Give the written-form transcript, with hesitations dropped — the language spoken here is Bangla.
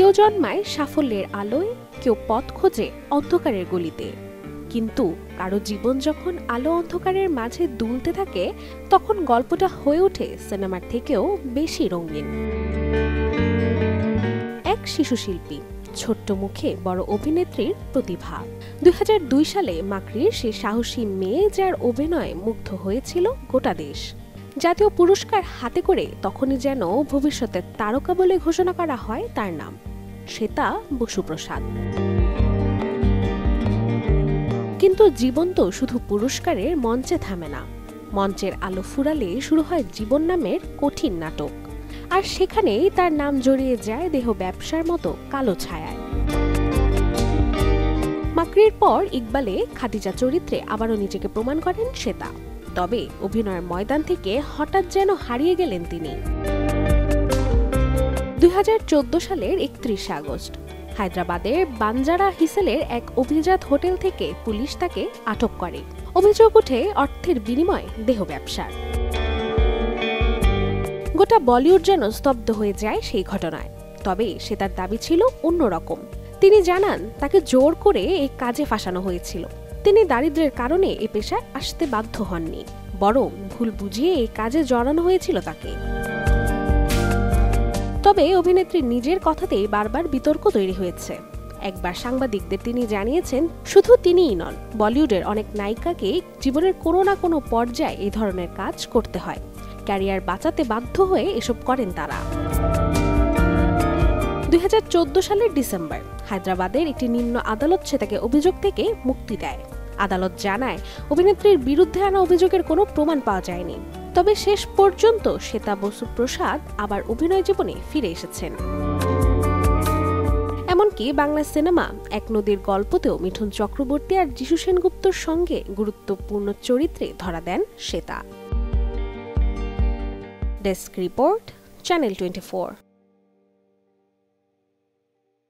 কেউ জন্মায় সাফল্যের আলোয়, কেউ পথ খোঁজে অন্ধকারের গলিতে। কিন্তু কারো জীবন যখন আলো অন্ধকারের মাঝে দুলতে থাকে, তখন গল্পটা হয়ে ওঠে সিনেমার থেকেও বেশি রঙিন। এক শিশু শিল্পী, ছোট্ট মুখে বড় অভিনেত্রীর প্রতিভা। 2002 সালে মাকড়ির সে সাহসী মেয়ে, যার অভিনয়ে মুগ্ধ হয়েছিল গোটা দেশ। জাতীয় পুরস্কার হাতে করে তখনই যেন ভবিষ্যতের তারকা বলে ঘোষণা করা হয় তার নাম, শ্বেতা বসু প্রসাদ। কিন্তু জীবন তো শুধু পুরস্কারের মঞ্চে থামে না। মঞ্চের আলো ফুরালে শুরু হয় জীবন নামের কঠিন নাটক, আর সেখানেই তার নাম জড়িয়ে যায় দেহ ব্যবসার মতো কালো ছায়ায়। মাকড়ির পর ইকবালে খাদিজা চরিত্রে আবারও নিজেকে প্রমাণ করেন শ্বেতা। তবে অভিনয়ের ময়দান থেকে হঠাৎ যেন হারিয়ে গেলেন তিনি। 2014 সালের 31 আগস্ট হায়দ্রাবাদের বাঞ্জারা হিসেলের এক অভিজাত হোটেল থেকে পুলিশ তাকে আটক করে। অভিযোগ ওঠে অর্থের বিনিময়ে দেহ ব্যবসার। গোটা বলিউড যেন স্তব্ধ হয়ে যায় সেই ঘটনায়। তবে সে তার দাবি ছিল অন্যরকম। তিনি জানান তাকে জোর করে এই কাজে ফাঁসানো হয়েছিল। তিনি দারিদ্র্যের কারণে এ পেশায় আসতে বাধ্য হননি, বরং ভুল বুঝিয়ে এই কাজে জড়ানো হয়েছিল তাকে। তবে অভিনেত্রী নিজের কথাতেই বারবার বিতর্ক তৈরি হয়েছে। একবার সাংবাদিকদের তিনি জানিয়েছেন, শুধু তিনিই নন, বলিউডের অনেক নায়িকাকে জীবনের কোনো না কোনো পর্যায়ে এই ধরনের কাজ করতে হয়। ক্যারিয়ার বাঁচাতে বাধ্য হয়ে এসব করেন তারা। 2014 সালের ডিসেম্বর হায়দ্রাবাদের একটি নিম্ন আদালত শ্বেতাকে অভিযোগ থেকে মুক্তি দেয়। আদালত জানায়, অভিনেত্রীর বিরুদ্ধে আনা অভিযোগের কোনো প্রমাণ পাওয়া যায়নি। তবে শেষ পর্যন্ত শ্বেতা বসু প্রসাদ আবার অভিনয় জীবনে ফিরে এসেছেন। এমনকি বাংলা সিনেমা এক নদীর গল্পতেও মিঠুন চক্রবর্তী আর যিশু সেনগুপ্তর সঙ্গে গুরুত্বপূর্ণ চরিত্রে ধরা দেন শ্বেতা। Desk report, channel 24।